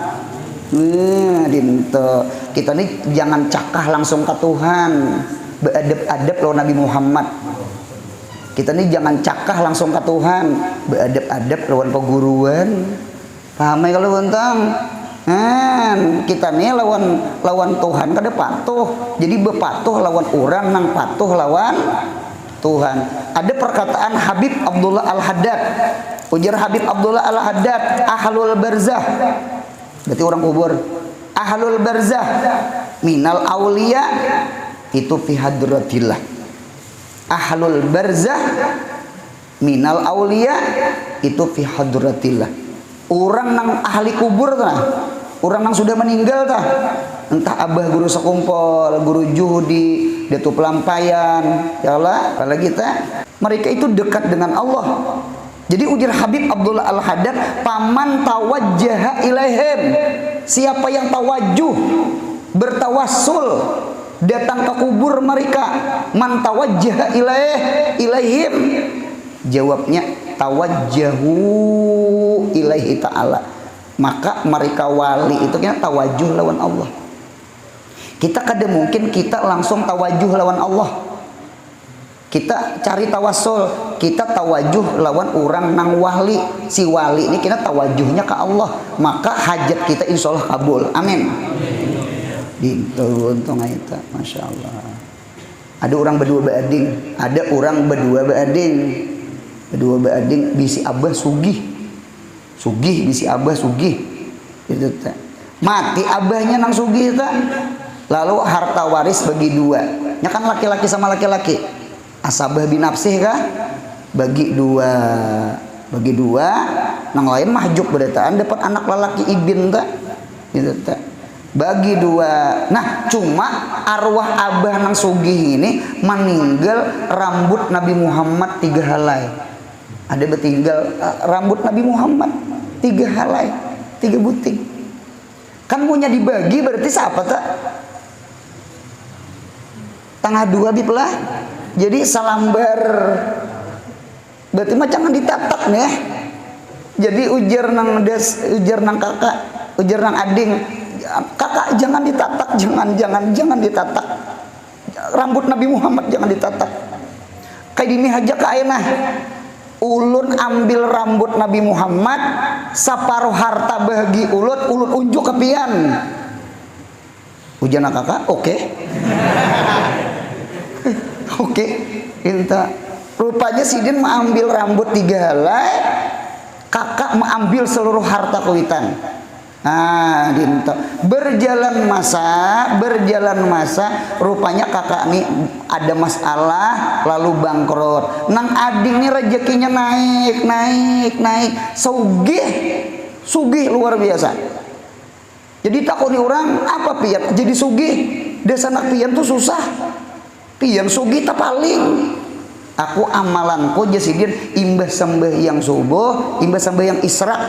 A: Dinto. Kita nih jangan cakah langsung ke Tuhan. Beradab-adab lawan Nabi Muhammad. Kita nih jangan cakah langsung ke Tuhan, beradab-adab lawan peguruan. Paham ya kalau bentang? Kita nih lawan Tuhan kada patuh. Jadi bepatuh lawan orang nang patuh lawan Tuhan. Ada perkataan Habib Abdullah Al-Haddad. Ujar Habib Abdullah Al-Haddad, ahlul barzah. Berarti orang kubur. Ahlul barzah minal auliya itu fi hadratillah. Ahlul barzah minal auliya itu fi hadratillah. Orang nang ahli kubur tah, orang nang sudah meninggal tah, entah abah guru sekumpul, guru juhudi, datu pelampayan, ya Allah, apalagi kita, mereka itu dekat dengan Allah. Jadi ujar Habib Abdullah Al-Haddad, paman tawajjaha ilaihim, siapa yang tawajuh bertawassul datang ke kubur mereka, man tawajjaha ilaihim, jawabnya tawajjahu ilaihi ta'ala, maka mereka wali itu kan tawajuh lawan Allah. Kita kada mungkin kita langsung tawajuh lawan Allah. Kita cari tawasul, kita tawajuh lawan orang nang wali. Si wali ini kita tawajuhnya ke Allah, maka hajat kita insya Allah kabul. Amin. Gitu untung itu, masya Allah. Ada orang berdua beading, ada orang berdua beading. kedua beading bisi abah sugih bisi abah sugih itu teh. Mati abahnya nang sugih teh, lalu harta waris bagi dua, nya kan laki-laki sama laki-laki, asabah binafsih kah bagi dua, nang lain mahjuk berdataan dapat anak lelaki ibin teh gitu teh, bagi dua. Nah cuma arwah abah nang sugih ini meninggal rambut Nabi Muhammad 3 helai, ada betinggal rambut Nabi Muhammad 3 helai 3 buting, kan punya dibagi berarti siapa tak tengah 2 biplah, jadi salambar berarti mah jangan ditatak nih. Jadi ujar nang kakak, ujar nang ading, kakak jangan ditatak, jangan ditatak rambut Nabi Muhammad, jangan ditatak kayak dini aja ke ayeuna. Ulun ambil rambut Nabi Muhammad saparuh harta bagi ulun unjuk kepian. Ujian kakak, oke. Oke, inta. Rupanya Sidin mengambil rambut 3 helai, kakak mengambil seluruh harta kuitan. Nah, dinto. Berjalan masa, rupanya kakak nih ada masalah, lalu bangkrut. Nang ading nih rezekinya naik, sugih luar biasa. Jadi takuni orang apa pian? Jadi sugih, desa anak pian tuh susah. Pian sugih tak paling. Aku amalanku jasidin imbah sembahyang subuh, imbah sembahyang isra,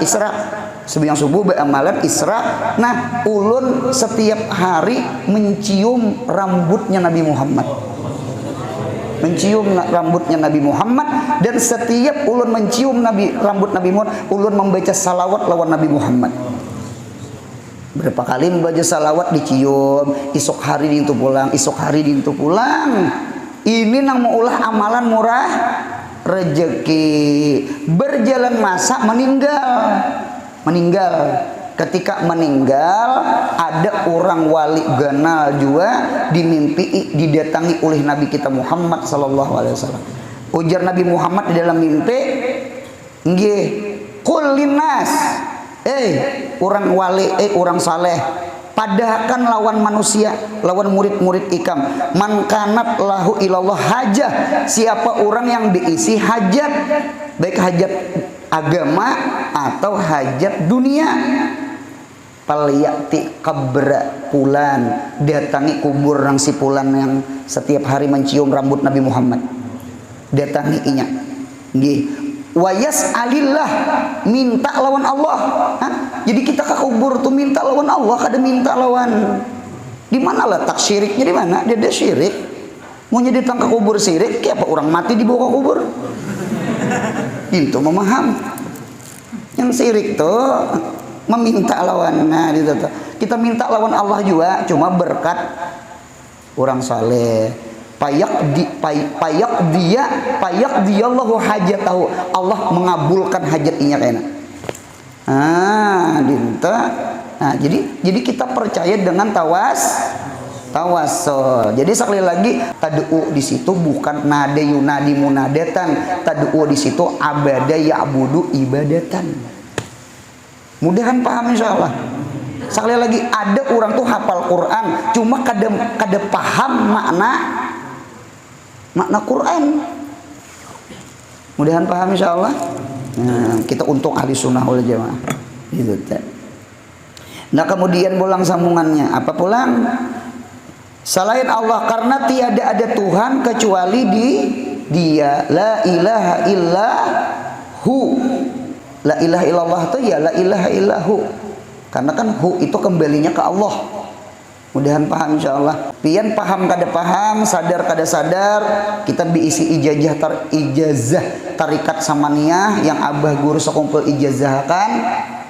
A: sembahyang subuh beramalan isra. Nah, ulun setiap hari mencium rambutnya Nabi Muhammad. Dan setiap ulun mencium rambut Nabi Muhammad, ulun membaca salawat lawan Nabi Muhammad. Berapa kali membaca salawat dicium, esok hari dintu pulang. Ini nang mau ulah amalan murah rezeki. Berjalan masa meninggal. Ketika meninggal ada orang wali ganal juga dimimpi didatangi oleh Nabi kita Muhammad sallallahu alaihi wasallam. Ujar Nabi Muhammad di dalam mimpi, nggih, qul linnas, orang wali, orang saleh, padahkan lawan manusia, lawan murid-murid ikam, man kanat lahu ilallah hajah, siapa orang yang diisi hajat, baik hajat agama atau hajat dunia, palyati kabra pulan, datangi kubur nang si pulan yang setiap hari mencium rambut Nabi Muhammad, datangi inya nggih. Wayas alillah, minta lawan Allah. Jadi kita ke kubur tuh minta lawan Allah, kada minta lawan. Di mana letak syiriknya, di mana? Dia syirik. Mau datang ke kubur syirik, kayak apa orang mati dibawa ke kubur? Itu memaham. Yang syirik tuh meminta lawan. Nah, gitu tuh. Kita minta lawan Allah juga, cuma berkat orang saleh. Payak dia Allahu hajatahu, Allah mengabulkan hajatnya kayaknya. Dinta. Nah, jadi kita percaya dengan tawasul. Jadi sekali lagi tad'u di situ bukan nada yunadi munadatan, tad'u di situ abada ya'budu ibadatan. Mudahan paham insyaallah. Sekali lagi ada orang tuh hafal Quran, cuma kada paham makna Quran. Mudahan paham insyaallah. Nah, kita untuk ahli sunnah wal jamaah. Gitu. Nah, kemudian pulang sambungannya. Apa pulang? Selain Allah, karena tiada ada Tuhan kecuali Dia. La ilaha illahu. La ilaha illallah itu ya la ilaha illahu. Karena kan hu itu kembalinya ke Allah. Mudahan paham insyaallah. Pian paham kada paham, sadar kada sadar, kita diisi ijazah tarikat samaniyah yang abah guru sekumpul ijazahkan.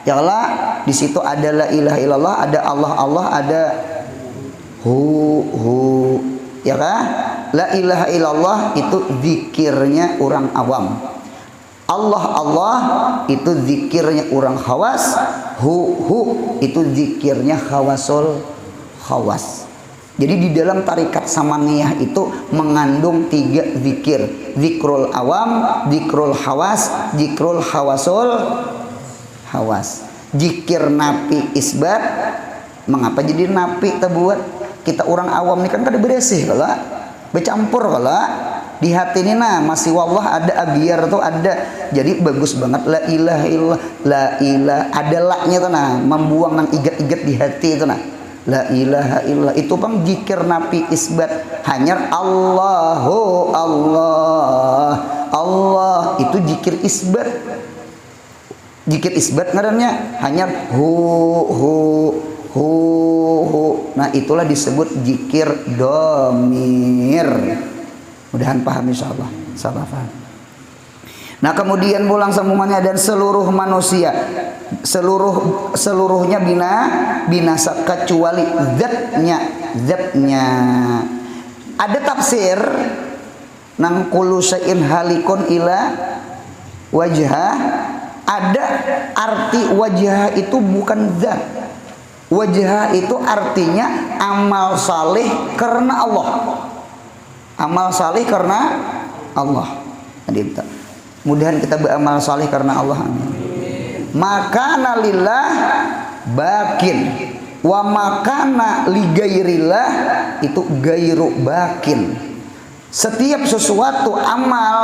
A: Ya Allah, di situ ada la ilaha illallah, ada Allah, ada hu. Ya kah? La ilaha illallah itu zikirnya orang awam. Allah itu zikirnya orang khawas. Hu itu zikirnya khawas. Jadi di dalam tarikat samaniyah itu mengandung 3 zikir. Zikrul awam, zikrul hawas, zikrul hawasul hawas. Zikir napi isbat. Mengapa jadi napi kita buat? Kita orang awam ini kan kada beresih kalau bercampur kalau di hati ini nah masih wallah ada abiar tuh ada. Jadi bagus banget la ilaha illallah, la ilaha ada laknya tuh nah, membuang nang igat-igat di hati itu nah. La ilaha illallah itu bang zikir napi isbat. Hanya Allahu Allah Allah itu zikir isbat. Zikir isbat ngarannya hanya hu. Nah itulah disebut zikir domir. Mudahan paham insyaallah. Salah paham. Nah kemudian pulang semuanya dan seluruh manusia seluruhnya binasa kecuali zatnya. Ada tafsir nang kullu syai'in halikun ila wajhah. Ada arti wajah itu bukan zat. Wajah itu artinya amal saleh karena Allah. Amal saleh karena Allah. Mudahan kita beramal saleh karena Allah. Amin. Makana lillah bakin wa makana li gairillah itu gairu bakin. Setiap sesuatu amal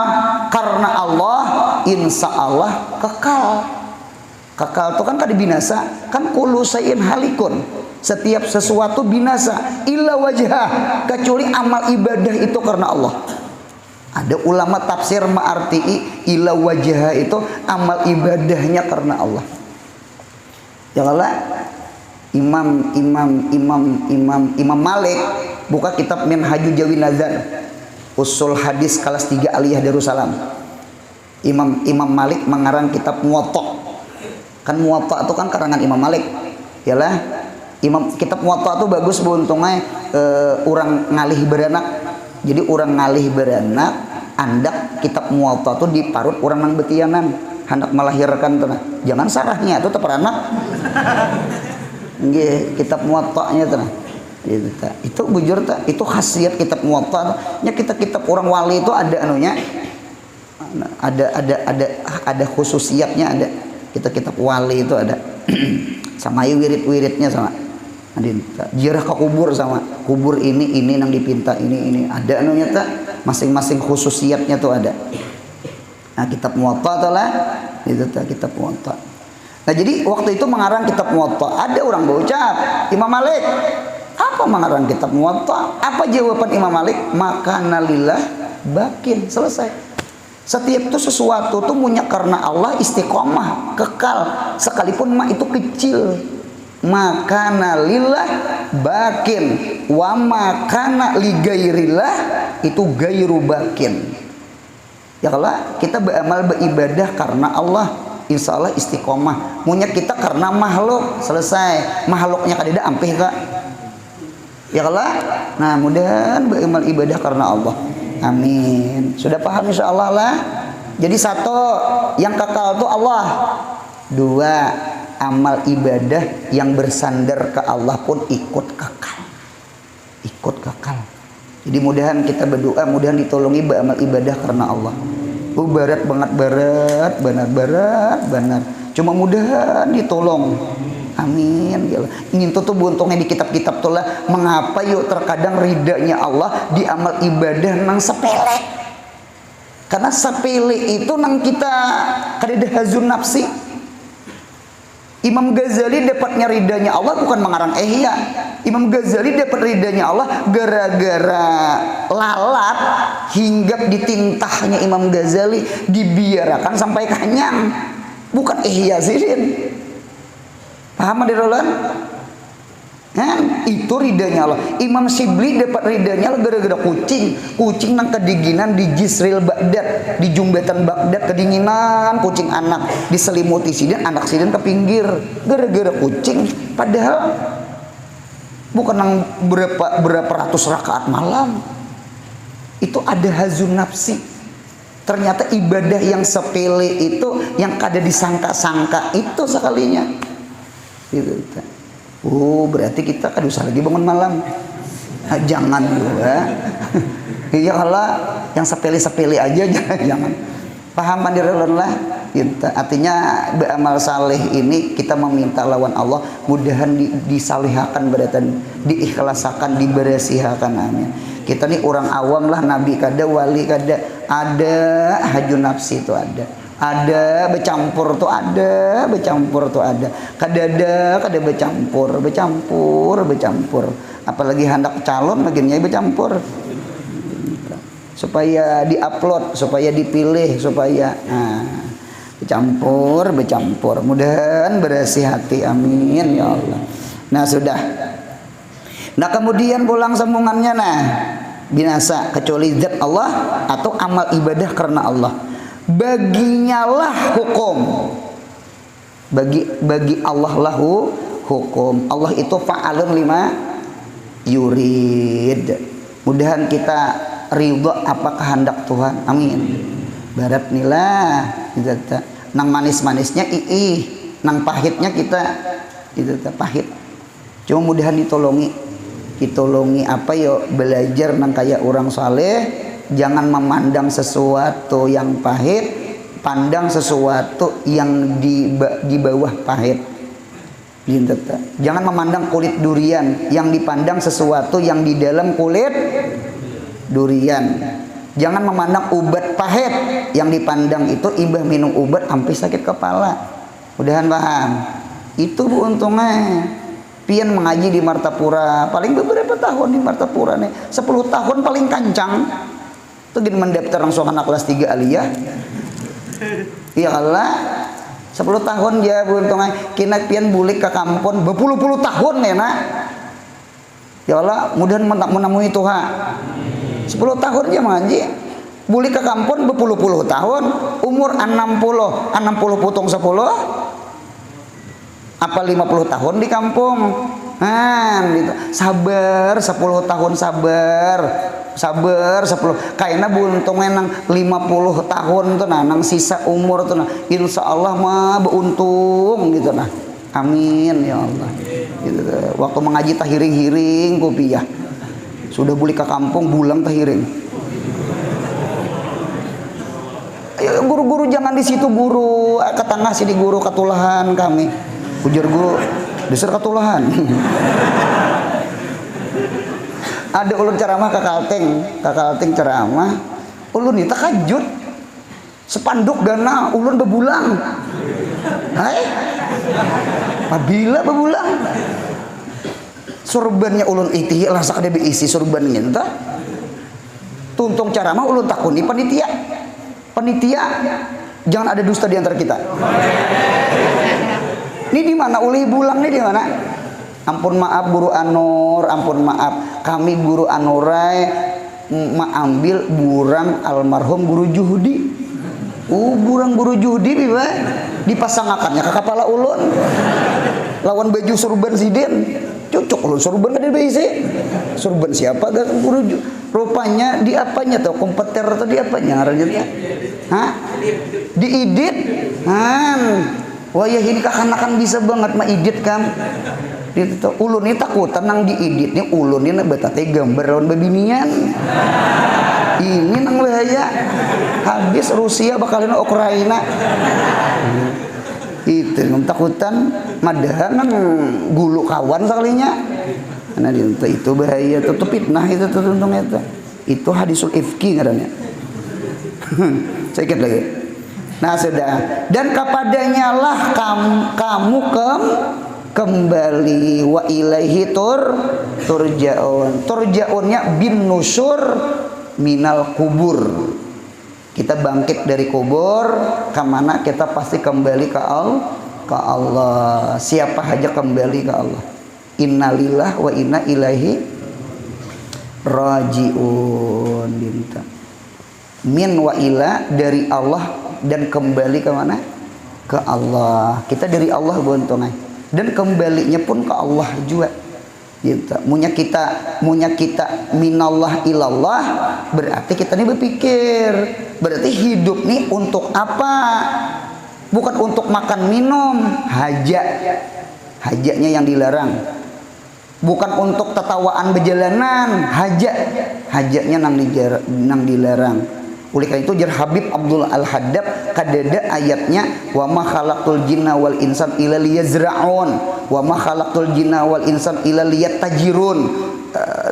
A: karena Allah insya Allah kekal. Kekal itu kan kada binasa, kan kullu syai'in halikun. Setiap sesuatu binasa illa wajhah kecuali amal ibadah itu karena Allah. Ada ulama tafsir ma'arti'i ila wajah itu amal ibadahnya karena Allah. Ya Allah, Imam Malik buka kitab Minhajul Jawi Nazar usul hadis kelas 3 Aliyah Darussalam. Imam Malik mengarang kitab Muwatta. Kan Muwatta itu kan karangan Imam Malik. Yalah, kitab Muwatta itu bagus beruntungnya orang ngalih beranak. Jadi orang ngalih beranak andak kitab Muwatta itu diparut orang nang betianan hendak melahirkan tuh. Jangan sarahnya itu teperanak. Nggih, kitab Muwatta-nya tuh. Itu bujur ta, itu khasiat kitab Muwatta. Nya kitab orang wali itu ada anunya. Ada khususiatnya ada. Kitab wali itu ada. Sama wirid-wiridnya sama. Ziarah ke kubur sama kubur ini nang dipinta ini ada anunya tak masing-masing khususiatnya tuh ada. Nah kitab Muwatta tuh lah itu tak kitab Muwatta. Nah jadi waktu itu mengarang kitab Muwatta ada orang berucap Imam Malik apa mengarang kitab Muwatta? Apa jawaban Imam Malik? Makana lillah bakin, selesai. Setiap itu sesuatu tuh punya karena Allah istiqomah kekal sekalipun itu kecil. Makana lillah bakin wa makana li gairillah itu gairu bakin. Ya kalau kita beramal beribadah karena Allah insya Allah istiqomah. Munya kita karena makhluk selesai. Makhluknya kadida ampih kak. Ya kalau nah mudahan beramal ibadah karena Allah. Amin. Sudah paham insya Allah lah. Jadi satu yang kekal itu Allah. Dua amal ibadah yang bersandar ke Allah pun ikut kekal. Ikut kekal. Jadi mudahan kita berdoa, mudahan ditolongi beramal ibadah karena Allah. Berat banget benar. Cuma mudahan ditolong. Amin. Ya Allah. Ingin tuh buntungnya di kitab-kitab tuh lah. Mengapa yuk terkadang ridanya Allah di amal ibadah nang sepele. Karena sepele itu nang kita kadida hazun nafsi. Imam Ghazali dapatnya ridanya Allah bukan mengarang ihya. Imam Ghazali dapat ridanya Allah gara-gara lalat hinggap di tintahnya Imam Ghazali dibiarkan sampai kenyang. Bukan ihya sirin. Paham adirolan? Kan itu ridanya Allah. Imam Shibli dapat ridanya Allah gara-gara kucing nang kedinginan di Jisril Baghdad, di Jumbatan Baghdad kedinginan kucing anak diselimuti sidin anak sidin ke pinggir gara-gara kucing padahal bukan nang berapa ratus rakaat malam. Itu ada hazun nafsi. Ternyata ibadah yang sepele itu yang kada disangka-sangka itu sekalinya. Gitu. Oh berarti kita kan usah lagi bangun malam. Jangan juga. Iya kalau yang sepele-sepele aja jangan. Paham pandirulun lah. Artinya beramal saleh ini kita meminta lawan Allah mudahan disalihakan beratan, diikhlasakan, diberesihakan, amin. Kita nih orang awam lah, nabi kada, wali kada, ada haju nafsi itu ada bercampur tuh ada, kada bercampur, apalagi hendak calon bagiannya bercampur, supaya diupload, supaya dipilih, supaya bercampur, mudahan bersih hati, amin ya Allah. Nah sudah, nah kemudian pulang sambungannya, nah binasa kecuali zat Allah atau amal ibadah karena Allah, baginya lah hukum, bagi Allah lahu hukum. Allah itu fa'alun lima yurid. Mudahan kita ridho apa kehendak Tuhan, amin. Barat nilah nang manis-manisnya nang pahitnya kita pahit. Cuma mudahan ditolongi apa yo, belajar nang kayak orang saleh, jangan memandang sesuatu yang pahit, pandang sesuatu yang di bawah pahit. Jangan memandang kulit durian, yang dipandang sesuatu yang di dalam kulit durian. Jangan memandang ubat pahit, yang dipandang itu ibah minum ubat sampai sakit kepala. Mudahan paham. Itu bu untungnya. Pian mengaji di Martapura, paling beberapa tahun di Martapura nih, 10 tahun paling kancang. Itu gini mendaftar langsung anak kelas 3 aliyah. Iya kalah. 10 tahun dia bu untungnya. Kina pian bulik ke kampung berpuluh-puluh tahun ya nak. Ya Allah, mudahan menemui Tuhan. 10 tahun dia mengaji, buli ke kampung berpuluh-puluh tahun, umur 60 putung 10 apa 50 tahun di kampung. Gitu. Sabar 10 tahun, sabar 10 kayaknya buntungnya nang 50 tahun tuh nah, nang sisa umur tuh nah, insya Allah mah beruntung gitu nah, amin ya Allah gitu. Waktu mengaji tah hiring-hiring kopiah, sudah buli ke kampung bulang tahiring. Ayo guru-guru jangan di situ guru, ke tengah sini guru ketulahan kami. Ujar guru, dasar ketulahan. Ada ulun ceramah ke Kalteng ceramah, ulun itu takajud. Sepanduk dana ulun bebulang. Hai? Apabila bebulang? Surbannya ulun iti lah sakade beisi surbannya entah. Tuntung ceramah ulun takuni panitia. Jangan ada dusta di antara kita. Ini di mana uli bulang nih di mana? Ampun maaf guru Anur, ampun maaf kami guru Anurai mengambil burang almarhum guru Juhudi. Burang guru Juhudi biba dipasangakannya ke kepala ulun. Lawan baju surban siden. Cocok ulun surban ada besi. Surban siapa gak guru rupanya di apanya tuh komputer atau di apanya ngarannya? Hah? Diedit. Wah ya ini kakanakan bisa banget mah edit kan. Itu ulun ini takut tenang diedit nih ulun ini betate gambar lawan babinian. Ini nang bahaya. Habis Rusia bakalin Ukraina. Itu takutan madahan gulu kawan sekalinya. Nah itu bahaya, itu fitnah itu untungnya itu. Itu hadisul ifki ngarannya. Sedikit lagi. Nah sudah, dan kepadanya lah kamu kembali, wa ilaihi turja'unnya bin nusur minal kubur. Kita bangkit dari kubur, kemana kita pasti kembali ke Allah. Siapa aja kembali ke Allah. Innalillah wa inna ilaihi rajiun. Min wa ila dari Allah dan kembali ke mana? Ke Allah. Kita dari Allah bontongan dan kembalinya pun ke Allah juga. Gitu. Munya kita minallah ilallah, berarti kita ini berpikir, berarti hidup nih untuk apa? Bukan untuk makan minum, hajatnya yang dilarang. bukan untuk tetawaan berjalanan, hajatnya nang dilarang. Oleh karena itu jar Habib Abdul Al-Haddad kadada ayatnya wa ma khalaqtul jinna wal insan illa liyazra'un wa ma khalaqtul jinna wal insan illa liyatajirun.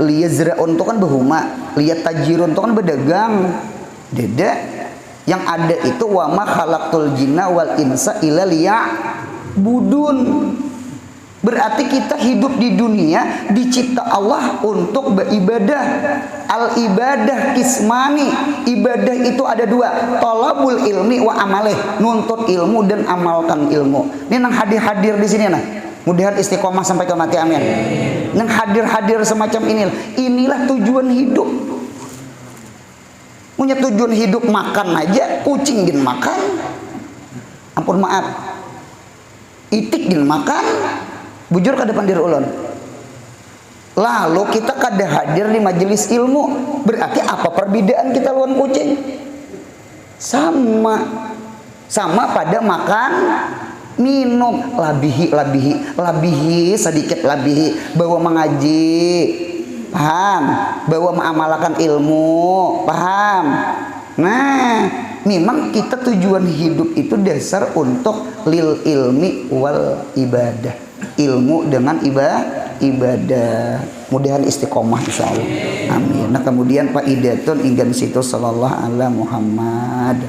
A: Liyazra'un itu kan berhuma, liyatajirun itu kan berdagang. Deda yang ada itu wa ma khalaqtul jinna wal insa illa liya'budun. Berarti kita hidup di dunia dicipta Allah untuk beribadah. Al-ibadah kismani. Ibadah itu ada dua, thalabul ilmi wa amalih, nuntut ilmu dan amalkan ilmu. Ini nang hadir-hadir di sini nah. Mudahan istiqomah sampai ke mati, amin. Nang hadir-hadir semacam inilah tujuan hidup. Punya tujuan hidup makan aja, kucing gin makan. Ampun maaf. Itik gin makan. Bujur ke depan diri ulun. Lalu kita kada hadir di majelis ilmu, berarti apa perbedaan kita lawan kucing? Sama pada makan, minum, labihi sedikit labihi, bawa mengaji, paham? Bawa mengamalkan ilmu, paham? Nah, memang kita tujuan hidup itu dasar untuk lil ilmi wal ibadah. Ilmu dengan ibadah. Mudahan istiqomah insyaallah. Amin. Nah kemudian Pak Idatun inggan situ sallallahu ala Muhammad.